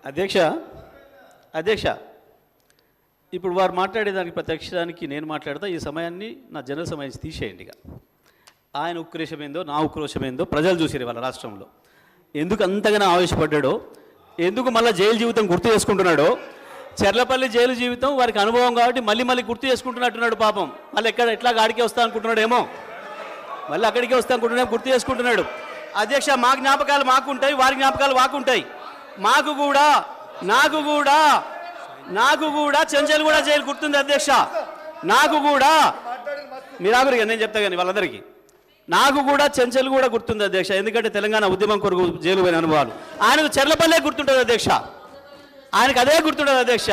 అధ్యక్ష అధ్యక్ష ఇప్పుడు వారు మాట్లాడేదానికి ప్రత్యక్షానికి నేను మాట్లాడతా. ఈ సమయాన్ని నా జనరల్ సమయం తీసేయండి. ఇక ఆయన ఉక్రోషం ఏందో నా ఉక్రోషం ఏందో ప్రజలు చూసారు వాళ్ళ రాష్ట్రంలో. ఎందుకు అంతగానో ఆవేశపడ్డాడో, ఎందుకు మళ్ళీ జైలు జీవితం గుర్తు చేసుకుంటున్నాడో. చెర్లపల్లి జైలు జీవితం వారికి అనుభవం కాబట్టి మళ్ళీ మళ్ళీ గుర్తు చేసుకుంటున్నట్టున్నాడు పాపం. మళ్ళీ ఎట్లా ఆడికే వస్తా అనుకుంటున్నాడేమో, మళ్ళీ అక్కడికే వస్తా అనుకుంటున్నాడు, గుర్తు చేసుకుంటున్నాడు. అధ్యక్ష మా జ్ఞాపకాలు మాకుంటాయి, వారి జ్ఞాపకాలు మాకుంటాయి. నాకు కూడా చెంచల్గూడ జైలు గుర్తుంది అధ్యక్ష. నాకు కూడా మీరాగురిగా నేను చెప్తా కానీ వాళ్ళందరికీ నాకు కూడా చెంచల్గూడ గుర్తుంది అధ్యక్ష. ఎందుకంటే తెలంగాణ ఉద్యమం కొరకు జైలు పోయిన అనుభవాలు. ఆయనకు చెర్లపల్లె గుర్తుంటుంది అధ్యక్ష, ఆయనకు అదే గుర్తుంటుంది అధ్యక్ష.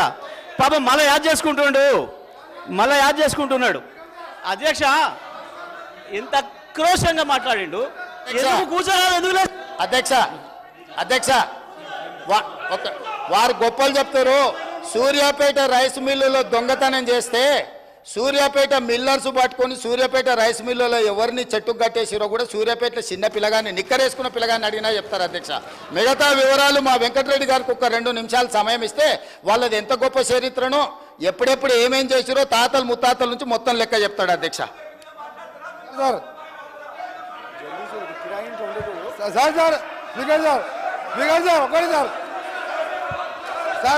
పాపం మళ్ళీ యాద్ చేసుకుంటున్నాడు అధ్యక్ష. ఎంత క్రోషంగా మాట్లాడిండు. కూర్చోరాదు ఎందుకు అధ్యక్ష వారు గొప్పలు చెప్తారు. సూర్యాపేట రైస్ మిల్లులో దొంగతనం చేస్తే సూర్యాపేట మిల్లర్స్ పట్టుకొని సూర్యాపేట రైస్ మిల్లులో ఎవరిని చెట్టుకు కట్టేసిరో కూడా సూర్యాపేటలో చిన్న పిల్లగాన్ని నిక్కరేసుకున్న పిల్లగాన్ని అడిగినా చెప్తారు అధ్యక్ష. మిగతా వివరాలు మా వెంకటరెడ్డి గారికి ఒక 2 నిమిషాలు సమయం ఇస్తే వాళ్ళది ఎంత గొప్ప చరిత్రనో ఎప్పుడెప్పుడు ఏమేం చేసిరో తాతలు ముత్తాతల నుంచి మొత్తం లెక్క చెప్తాడు అధ్యక్ష. సార్ ఒకటి సార్